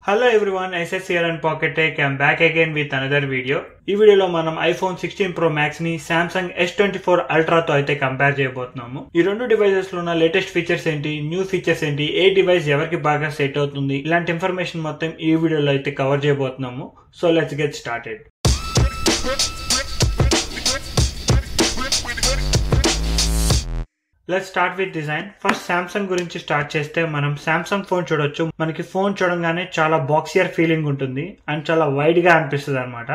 Hello everyone, SS here and Pocket Tech. I'm back again with another video. ఈ వీడియోలో మనం iPhone 16 Pro Max ని Samsung S24 Ultra తో అయితే compare చేయబోతున్నాము. ఈ రెండు డివైసెస్ లో ఉన్న లేటెస్ట్ ఫీచర్స్ ఏంటి, న్యూ ఫీచర్స్ ఏంటి, ఏ డివైస్ ఎవరికి బాగా సెట్ అవుతుంది, ఇలాంటి ఇన్ఫర్మేషన్ మొత్తం ఈ వీడియోలో అయితే కవర్ చేయబోతున్నాము. So let's get started. Let's start with design. First Samsung గురించి స్టార్ట్ చేస్తే మనం సామ్సంగ్ ఫోన్ చూడొచ్చు. మనకి ఫోన్ చూడంగానే చాలా బాక్సియర్ ఫీలింగ్ ఉంటుంది అండ్ చాలా వైడ్ గా అనిపిస్తుంది అనమాట.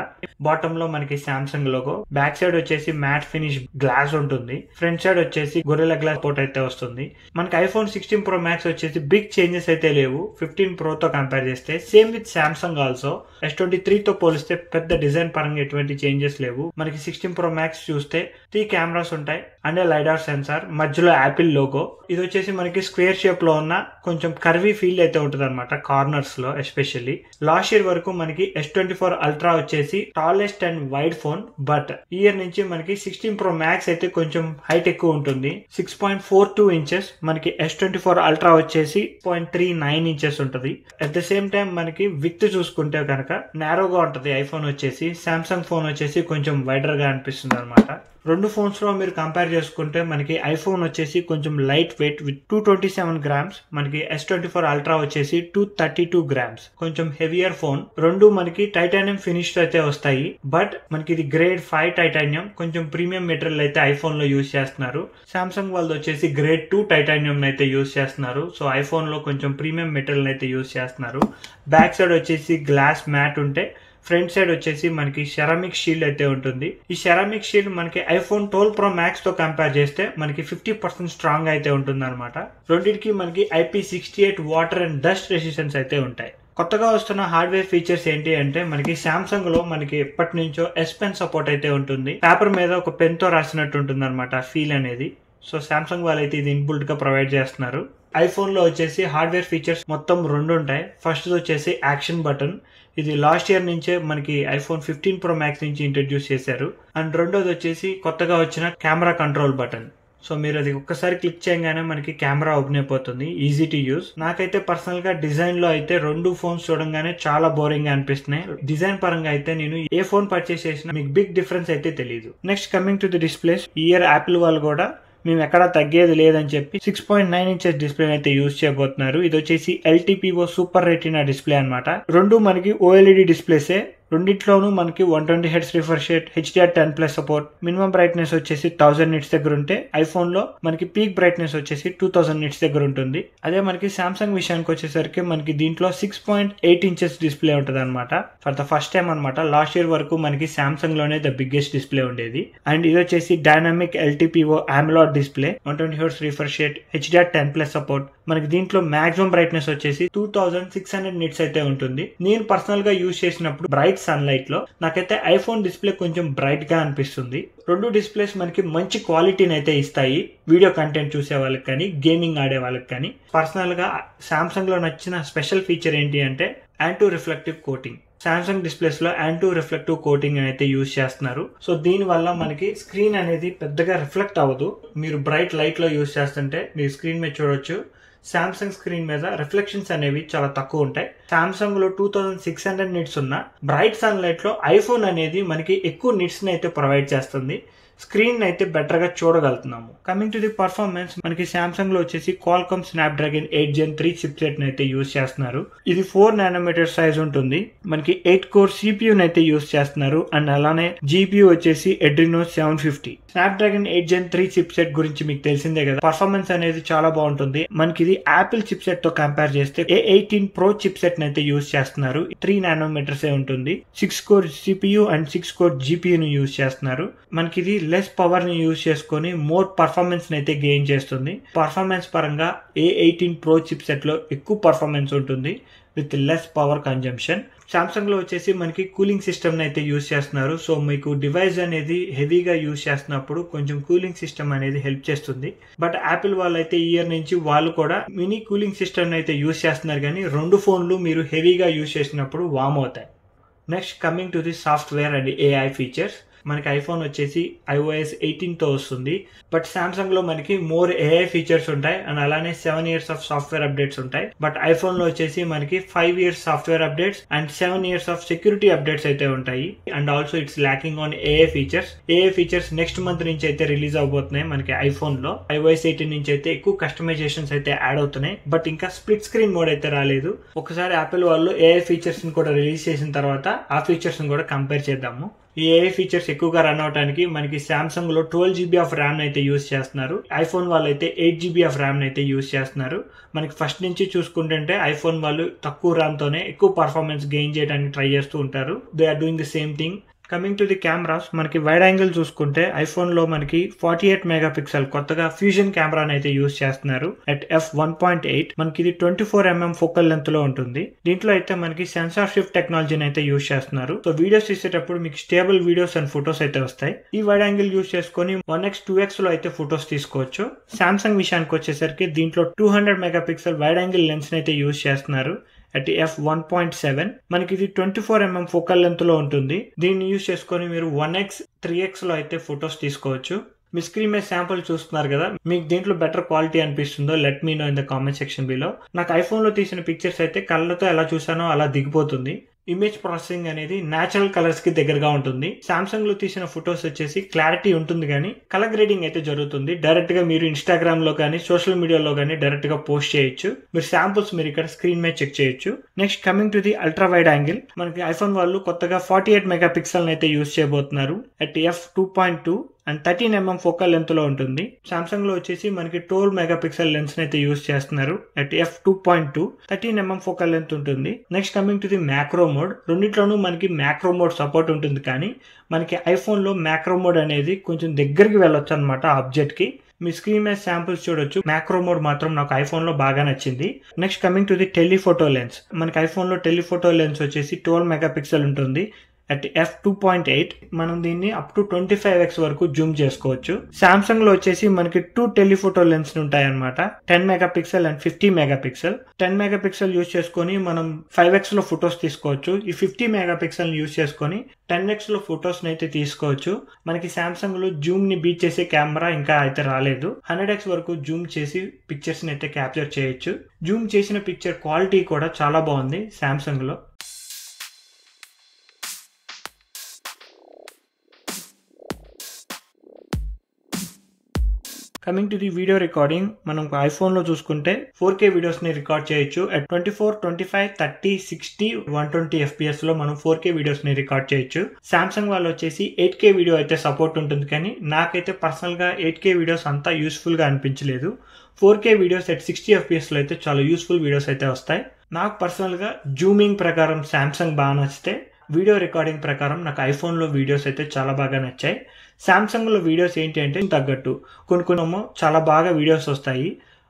బాటమ్ లో మనకి సామ్సంగ్ లోగో, బ్యాక్ సైడ్ వచ్చేసి మ్యాట్ ఫినిష్ గ్లాస్ ఉంటుంది, ఫ్రంట్ సైడ్ వచ్చేసి గొరిల్లా గ్లాస్ పోర్ట్ అయితే వస్తుంది. మనకి iPhone 16 Pro Max వచ్చేసి బిగ్ చేంజెస్ అయితే లేవు 15 Pro తో కంపేర్ చేస్తే. Same with Samsung also. S23 తో పోలిస్తే పెద్ద డిజైన్ పరంగా ఎటువంటి చేంజెస్ లేవు. మనకి 16 Pro Max చూస్తే 3 కెమెరాస్ ఉంటాయి అండ్ LiDAR సెన్సార్, మధ్యలో యాపిల్ లోగో. ఇది వచ్చేసి మనకి స్క్వేర్ షేప్ లో ఉన్న కొంచెం కర్వీ ఫీల్ అయితే ఉంటుంది అనమాట కార్నర్స్ లో. ఎస్పెషల్లీ లాస్ట్ ఇయర్ వరకు మనకి S24 Ultra వచ్చేసి tallest and wide phone, but ఈ ఇయర్ నుంచి మనకి 16 Pro Max అయితే కొంచెం హైట్ ఎక్కువ ఉంటుంది. 6.42 ఇంచెస్. మనకి S24 Ultra వచ్చేసి 0.39 ఇంచెస్ ఉంటుంది. అట్ ద సేమ్ టైం మనకి విత్ చూసుకుంటే కనుక నారోగా ఉంటుంది ఐఫోన్ వచ్చేసి. సామ్సంగ్ ఫోన్ వచ్చేసి కొంచెం వైడర్ గా అనిపిస్తుంది అనమాట. రెండు ఫోన్స్ లో మీరు కంపేర్ చేసుకుంటే మనకి ఐఫోన్ వచ్చేసి కొంచెం లైట్ వెయిట్ విత్ 227 గ్రామ్స్, మనకి S24 Ultra వచ్చేసి 232 గ్రామ్స్, కొంచెం హెవియర్ ఫోన్. రెండు మనకి టైటానియం ఫినిష్ అయితే వస్తాయి, బట్ మనకి ఇది గ్రేడ్ 5 టైటానియం, కొంచెం ప్రీమియం మెటీరియల్ అయితే ఐఫోన్ లో యూజ్ చేస్తున్నారు. సామ్సంగ్ వాళ్ళు వచ్చేసి గ్రేడ్ 2 టైటానియం అయితే యూజ్ చేస్తున్నారు. సో ఐఫోన్ లో కొంచెం ప్రీమియం మెటీరియల్ అయితే యూజ్ చేస్తున్నారు. బ్యాక్ సైడ్ వచ్చేసి గ్లాస్ మ్యాట్ ఉంటే, ఫ్రంట్ సైడ్ వచ్చేసి మనకి సెరామిక్ షీల్డ్ అయితే ఉంటుంది. ఈ సెరామిక్ షీల్డ్ మనకి iPhone 12 Pro Max తో కంపేర్ చేస్తే మనకి 50% స్ట్రాంగ్ అయితే ఉంటుంది అనమాట. రెండింటికి మనకి IP68 water and dust resistance అయితే ఉంటాయి. కొత్తగా వస్తున్న హార్డ్వేర్ ఫీచర్స్ ఏంటి అంటే మనకి సామ్సంగ్ లో మనకి ఎప్పటి నుంచో S Pen సపోర్ట్ అయితే ఉంటుంది. పేపర్ మీద ఒక పెన్ తో రాసినట్టు ఉంటుంది అనమాట ఫీల్ అనేది. సో సామ్సంగ్ వాళ్ళైతే ఇది ఇన్బుల్ట్ గా ప్రొవైడ్ చేస్తున్నారు. ఐఫోన్ లో వచ్చేసి హార్డ్వేర్ ఫీచర్స్ మొత్తం రెండు ఉంటాయి. ఫస్ట్ వచ్చేసి యాక్షన్ బటన్. ఇది లాస్ట్ ఇయర్ నుంచే మనకి iPhone 15 Pro Max నుంచి ఇంట్రడ్యూస్ చేశారు. అండ్ రెండోది వచ్చేసి కొత్తగా వచ్చిన కెమెరా కంట్రోల్ బటన్. సో మీరు అది ఒక్కసారి క్లిక్ చేయగానే మనకి కెమెరా ఓపెన్ అయిపోతుంది, ఈజీ టు యూస్. నాకైతే పర్సనల్ గా డిజైన్ లో అయితే రెండు ఫోన్స్ చూడంగానే చాలా బోరింగ్ గా అనిపిస్తున్నాయి. డిజైన్ పరంగా అయితే నేను ఏ ఫోన్ పర్చేస్ చేసినా మీకు బిగ్ డిఫరెన్స్ అయితే తెలియదు. Next coming to the displays. ఈ ఇయర్ యాపిల్ వాళ్ళు కూడా మేము ఎక్కడా తగ్గేది లేదని చెప్పి 6.9 ఇంచెస్ డిస్ప్లే అయితే యూజ్ చేయబోతున్నారు. ఇది వచ్చేసి LTPO సూపర్ రెటీనా డిస్ప్లే అనమాట. రెండు మనకి OLED డిస్ప్లేసే. రెండిట్లోనూ మనకి 120 Hz refresh rate, HDR10+ support. Minimum brightness వచ్చేసి 1000 nits దగ్గర ఉంటే ఐఫోన్ లో మనకి పీక్ బ్రైట్నెస్ వచ్చేసి 2000 nits దగ్గర ఉంటుంది. అదే మనకి సామ్సంగ్ విషయానికి వచ్చేసరికి మనకి దీంట్లో 6.8 ఇంచెస్ డిస్ప్లే ఉంటుంది అనమాట. ఫర్ ద ఫస్ట్ టైం అనమాట. లాస్ట్ ఇయర్ వరకు మనకి సామ్సంగ్ లోనే ద బిగ్గెస్ట్ డిస్ప్లే ఉండేది. అండ్ ఇది వచ్చేసి dynamic LTPO AMOLED display, 120 Hz refresh rate, HDR10+ support. మనకి దీంట్లో మాక్సిమం బ్రైట్నెస్ వచ్చేసి 2600 nits అయితే ఉంటుంది. నేను పర్సనల్ గా యూజ్ చేసినప్పుడు బ్రైట్ సన్లైట్ లో నాకైతే ఐఫోన్ డిస్ప్లే కొంచెం బ్రైట్ గా అనిపిస్తుంది. రెండు డిస్ప్లేస్ మనకి మంచి క్వాలిటీని అయితే ఇస్తాయి వీడియో కంటెంట్ చూసే వాళ్ళకి కానీ, గేమింగ్ ఆడే వాళ్ళకి కానీ. పర్సనల్ గా సామ్సంగ్ లో నచ్చిన స్పెషల్ ఫీచర్ ఏంటి అంటే anti reflective coating. Samsung displays లో యాంటీ రిఫ్లెక్టివ్ కోటింగ్ అయితే యూజ్ చేస్తున్నారు. సో దీని వల్ల మనకి స్క్రీన్ అనేది పెద్దగా రిఫ్లెక్ట్ అవ్వదు. మీరు బ్రైట్ లైట్ లో యూజ్ చేస్తుంటే మీరు స్క్రీన్ మీద చూడొచ్చు, సామ్సంగ్ స్క్రీన్ మీద రిఫ్లెక్షన్స్ అనేవి చాలా తక్కువ ఉంటాయి. సామ్సంగ్ లో 2600 nits ఉన్న బ్రైట్ సన్ లైట్ లో ఐఫోన్ అనేది మనకి ఎక్కువ నిట్స్ ని అయితే ప్రొవైడ్ చేస్తుంది. స్క్రీన్ అయితే బెటర్ గా చూడగలుగుతున్నాము. కమింగ్ టు ది పర్ఫార్మెన్స్, మనకి సామ్సంగ్ లో వచ్చేసి Qualcomm Snapdragon 8 Gen 3 చిప్సెట్ అయితే యూజ్ చేస్తున్నారు. ఇది 4 nanometer సైజ్ ఉంటుంది. మనకి 8 core CPU అయితే యూజ్ చేస్తున్నారు. అండ్ అలానే GPU వచ్చేసి Adreno 750. Snapdragon 8 Gen 3 చిప్సెట్ గురించి మీకు తెలిసిందే కదా. పర్ఫార్మెన్స్ అనేది చాలా బాగుంటుంది. మనకి ఇది యాపిల్ చిప్సెట్ తో కంపేర్ చేస్తే A18 Pro చిప్సెట్ అయితే యూజ్ చేస్తున్నారు. 3 nanometers ఉంటుంది. 6 core CPU and 6 core GPU ను యూజ్ చేస్తున్నారు. మనకి ఇది లెస్ పవర్ ని యూజ్ చేసుకుని మోర్ పర్ఫార్మెన్స్ అయితే గెయిన్ చేస్తుంది. పర్ఫార్మెన్స్ పరంగా A18 Pro చిప్సెట్ లో ఎక్కువ పర్ఫార్మెన్స్ ఉంటుంది with less power consumption. Samsung లో వచ్చేసి మనకి కూలింగ్ సిస్టమ్ అయితే యూజ్ చేస్తున్నారు. సో మీకు డివైస్ అనేది హెవీగా యూజ్ చేస్తున్నప్పుడు కొంచెం కూలింగ్ సిస్టమ్ అనేది హెల్ప్ చేస్తుంది. బట్ యాపిల్ వాళ్ళు అయితే ఈ ఇయర్ నుంచి వాళ్ళు కూడా మినీ కూలింగ్ సిస్టమ్ అయితే యూజ్ చేస్తున్నారు, కానీ రెండు ఫోన్లు మీరు హెవీగా యూజ్ చేసినప్పుడు వామ్ అవుతాయి. Next coming to the software and AI features. మనకి ఐఫోన్ వచ్చేసి iOS 18 తో వస్తుంది. బట్ సామ్సంగ్ లో మనకి మోర్ AI ఫీచర్స్ ఉంటాయి అండ్ అలానే 7 years ఆఫ్ సాఫ్ట్వేర్ అప్డేట్స్ ఉంటాయి. బట్ ఐఫోన్ లో వచ్చేసి మనకి 5 years software updates and 7 years of security updates అయితే ఉంటాయి. And also it's lacking on AI features next month నుంచి అయితే రిలీజ్ అవబోతున్నాయి. మనకి ఐఫోన్ లో iOS 18 నుంచి అయితే ఎక్కువ కస్టమైజేషన్స్ అయితే యాడ్ అవుతున్నాయి. బట్ ఇంకా స్ప్లిట్ స్క్రీన్ మోడ్ అయితే రాలేదు. ఒకసారి యాపిల్ వాళ్ళు AI ఫీచర్స్ ని కూడా రిలీజ్ చేసిన తర్వాత ఆ ఫీచర్స్ ని కూడా కంపేర్ చేద్దాము. ఈ AI ఫీచర్స్ ఎక్కువగా రన్ అవడానికి మనకి సామ్సంగ్ లో 12GB ఆఫ్ ర్యామ్ అయితే యూస్ చేస్తున్నారు. ఐఫోన్ వాళ్ళు అయితే 8GB ఆఫ్ ర్యామ్ అయితే యూస్ చేస్తున్నారు. మనకి ఫస్ట్ నుంచి చూసుకుంటుంటే ఐఫోన్ వాళ్ళు తక్కువ ర్యామ్ తోనే ఎక్కువ పర్ఫార్మెన్స్ గెయిన్ చేయడానికి ట్రై చేస్తూ ఉంటారు. They are doing the same thing. Coming to the cameras, మనకి వైడ్ యాంగిల్ చూసుకుంటే ఐఫోన్ లో మనకి 48 మెగాపిక్సెల్ కొత్తగా ఫ్యూజన్ కెమెరాని అయితే యూస్ చేస్తున్నారు అట్ f1.8. మనకి ఇది 24mm ఫోకల్ లెంత్ లో ఉంటుంది. దీంట్లో అయితే మనకి సెన్సార్ షిఫ్ట్ టెక్నాలజీని అయితే యూస్ చేస్తున్నారు. సో వీడియోస్ తీసేటప్పుడు మీకు స్టేబుల్ వీడియోస్ అండ్ ఫొటోస్ అయితే వస్తాయి. ఈ వైడ్ యాంగిల్ యూస్ చేసుకుని 1x 2x లో అయితే ఫొటోస్ తీసుకోవచ్చు. సామ్సంగ్ విషయానికి వచ్చేసరికి దీంట్లో 200 మెగాపిక్సెల్ వైడ్ యాంగిల్ లెన్స్ అయితే యూస్ చేస్తున్నారు at f1.7. మనకి ఇది 24mm ఫోకల్ లెంత్ లో ఉంటుంది. దీన్ని యూజ్ చేసుకొని మీరు 1x 3x లో అయితే ఫొటోస్ తీసుకోవచ్చు. మీ స్క్రీన్ మీద శాంపుల్ చూస్తున్నారు కదా, మీకు దీంట్లో బెటర్ క్వాలిటీ అనిపిస్తుందో let me know in the comment section below. నాకు ఐఫోన్ లో తీసిన పిక్చర్స్ అయితే కళ్ళతో ఎలా చూసానో అలా దిగిపోతుంది. ఇమేజ్ ప్రాసెసింగ్ అనేది నేచురల్ కలర్స్ కి దగ్గరగా ఉంటుంది. సామ్సంగ్ లో తీసిన ఫొటోస్ వచ్చేసి క్లారిటీ ఉంటుంది కానీ కలర్ గ్రేడింగ్ అయితే జరుగుతుంది. డైరెక్ట్ గా మీరు ఇన్స్టాగ్రామ్ లో కానీ సోషల్ మీడియాలో కానీ డైరెక్ట్ గా పోస్ట్ చేయొచ్చు. మీరు శాంపుల్స్ మీరు ఇక్కడ స్క్రీన్ మీద చెక్ చేయొచ్చు. Next coming to the ultra wide angle, మనకి ఐఫోన్ వాళ్ళు కొత్తగా 48 మెగాపిక్సెల్ అయితే యూస్ చేయబోతున్నారు at f2.2 and 13mm focal length లో ఉంటుంది. సామ్సంగ్ లో వచ్చేసి మనకి 12 మెగాపిక్సెల్ లెన్స్ అయితే యూస్ చేస్తున్నారు at f2.2, 13mm focal length ఉంటుంది. Next coming to the macro mode, రెండిట్లోనూ మనకి మ్యాక్రో మోడ్ సపోర్ట్ ఉంటుంది కానీ మనకి ఐఫోన్ లో మ్యాక్రో మోడ్ అనేది కొంచెం దగ్గరికి వెళ్ళొచ్చు అనమాట ఆబ్జెక్ట్ కి. మీ స్క్రీన్ మీద శాంపుల్స్ చూడొచ్చు. మ్యాక్రో మోడ్ మాత్రం నాకు ఐఫోన్ లో బాగా నచ్చింది. Next coming to the telephoto lens, మనకి ఐఫోన్ లో టెలిఫోటో లెన్స్ వచ్చేసి 12 మెగాపిక్సెల్ ఉంటుంది at f2.8. మనం దీన్ని అప్ టు 25x వరకు జూమ్ చేసుకోవచ్చు. సామ్సంగ్ లో వచ్చేసి మనకి 2 టెలిఫోటో లెన్స్ ఉంటాయి అనమాట, 10 megapixel and 50 megapixel. 10 megapixel use చేసుకొని మనం 5x లో ఫొటోస్ తీసుకోవచ్చు. ఈ 50 మెగాపిక్సెల్ యూస్ చేసుకొని 10x లో ఫొటోస్ అయితే తీసుకోవచ్చు. మనకి సామ్సంగ్ లో జూమ్ ని బీట్ చేసే కెమెరా ఇంకా అయితే రాలేదు. 100x వరకు జూమ్ చేసి పిక్చర్స్ ని అయితే క్యాప్చర్ చేయొచ్చు. జూమ్ చేసిన పిక్చర్ క్వాలిటీ కూడా చాలా బాగుంది సామ్సంగ్ లో. Coming to the video recording, మనం ఐఫోన్ లో చూసుకుంటే 4K వీడియోస్ ని రికార్డ్ చేయొచ్చు at 24, 25, 30, 60, 120 FPS లో మనం 4K వీడియోస్ ని రికార్డ్ చేయొచ్చు. సామ్సంగ్ వాళ్ళు వచ్చేసి 8K వీడియో అయితే సపోర్ట్ ఉంటుంది కానీ నాకైతే పర్సనల్ గా 8K వీడియోస్ అంతా యూస్ఫుల్ గా అనిపించలేదు. 4K వీడియోస్ at 60 FPS లో అయితే చాలా యూస్ఫుల్ వీడియోస్ అయితే వస్తాయి. నాకు పర్సనల్ గా జూమింగ్ ప్రకారం సామ్సంగ్ బాగా నచ్చితే వీడియో రికార్డింగ్ ప్రకారం నాకు ఐఫోన్ లో వీడియోస్ అయితే చాలా బాగా నచ్చాయి. సామ్సంగ్ లో వీడియోస్ ఏంటి అంటే తగ్గట్టు కొన్ని చాలా బాగా వీడియోస్ వస్తాయి.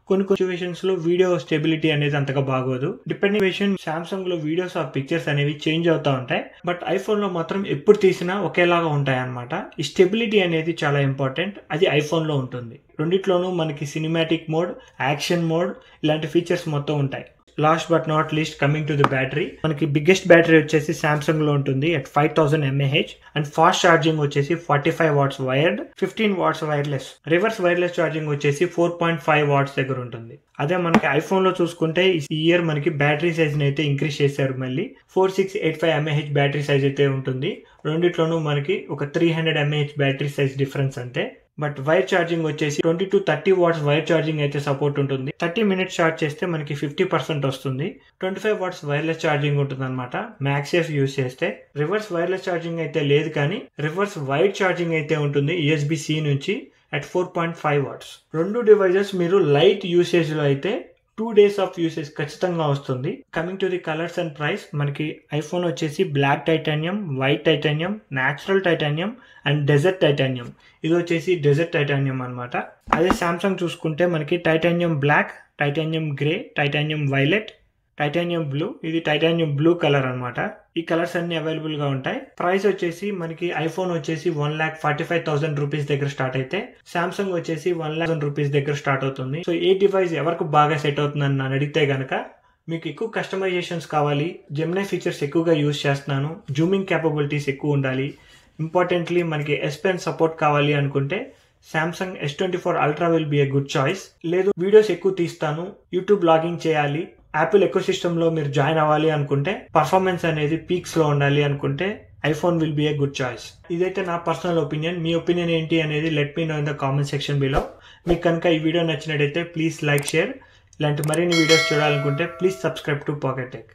కొన్ని సిచ్యువేషన్స్ లో వీడియో స్టెబిలిటీ అనేది అంతగా బాగోదు. డిపెండింగ్ సామ్సంగ్ లో వీడియోస్ ఆ పిక్చర్స్ అనేవి చేంజ్ అవుతా ఉంటాయి. బట్ ఐఫోన్ లో మాత్రం ఎప్పుడు తీసినా ఒకేలాగా ఉంటాయి అన్నమాట. ఈ స్టెబిలిటీ అనేది చాలా ఇంపార్టెంట్, అది ఐఫోన్ లో ఉంటుంది. రెండిట్లోనూ మనకి సినిమాటిక్ మోడ్, యాక్షన్ మోడ్ ఇలాంటి ఫీచర్స్ మొత్తం ఉంటాయి. Last but not least coming to the battery, మనకి బిగ్గెస్ట్ బ్యాటరీ వచ్చేసి సామ్సంగ్ లో ఉంటుంది at 5000 mAh and fast charging వచ్చేసి 45 watts wired, 15 watts wireless. Reverse wireless charging వచ్చేసి 4.5 watts దగ్గర ఉంటుంది. అదే మనకి ఐఫోన్ లో చూసుకుంటే ఈ ఇయర్ మనకి బ్యాటరీ సైజ్ ని అయితే ఇంక్రీజ్ చేశారు. మళ్ళీ 4685 mAh బ్యాటరీ సైజ్ అయితే ఉంటుంది. రెండిట్లోనూ మనకి ఒక 300 mAh బ్యాటరీ సైజ్ డిఫరెన్స్ అంతే. బట్ వైర్ ఛార్జింగ్ వచ్చేసి 20 to 30 watts వైర్ ఛార్జింగ్ అయితే సపోర్ట్ ఉంటుంది. 30 minutes ఛార్జ్ చేస్తే మనకి 50% వస్తుంది. 25 watts వైర్లెస్ ఛార్జింగ్ ఉంటుంది అనమాట మ్యాక్సేఫ్ యూస్ చేస్తే. రివర్స్ వైర్లెస్ ఛార్జింగ్ అయితే లేదు కానీ రివర్స్ వైర్ ఛార్జింగ్ అయితే ఉంటుంది USB-C నుంచి at 4.5 watts. రెండు డివైజెస్ మీరు లైట్ యూసేజ్ లో అయితే 2 days ఆఫ్ యూసేజ్ ఖచ్చితంగా వస్తుంది. Coming to the colours and price, మనకి ఐఫోన్ వచ్చేసి black titanium, white titanium, natural titanium and desert titanium. ఇది వచ్చేసి డెజర్ట్ టైటానియం అనమాట. అదే సామ్సంగ్ చూసుకుంటే మనకి titanium black, titanium grey, titanium violet, titanium blue, ఇది టైటానియం బ్లూ కలర్ అనమాట. ఈ కలర్స్ అన్ని అవైలబుల్ గా ఉంటాయి. ప్రైస్ వచ్చేసి మనకి ఐఫోన్ వచ్చేసి 1,45,000 రూపీస్ దగ్గర స్టార్ట్ అయితే సామ్సంగ్ వచ్చేసి 1,00,000 రూపీస్ దగ్గర స్టార్ట్ అవుతుంది. సో ఏ డివైస్ ఎవరికి బాగా సెట్ అవుతుందని నన్ను అడిగితే గనక, మీకు ఎక్కువ కస్టమైజేషన్స్ కావాలి, జెమినీ ఫీచర్స్ ఎక్కువగా యూజ్ చేస్తున్నాను, జూమింగ్ క్యాపబిలిటీస్ ఎక్కువ ఉండాలి, ఇంపార్టెంట్లీ మనకి S Pen సపోర్ట్ కావాలి అనుకుంటే Samsung S24 Ultra will be a good choice. లేదు వీడియోస్ ఎక్కువ తీస్తాను, యూట్యూబ్ బ్లాగింగ్ చేయాలి, యాపిల్ ఎకో సిస్టమ్ లో మీరు జాయిన్ అవ్వాలి అనుకుంటే, పర్ఫార్మెన్స్ అనేది పీక్స్ లో ఉండాలి అనుకుంటే iPhone will be a good choice. ఇదైతే నా పర్సనల్ ఒపీనియన్. మీ ఒపీనియన్ ఏంటి అనేది let me know in the comment section below. మీకు కనుక ఈ వీడియో నచ్చినట్టయితే ప్లీజ్ లైక్, షేర్. ఇలాంటి మరిన్ని వీడియోస్ చూడాలనుకుంటే please subscribe to pocket tech.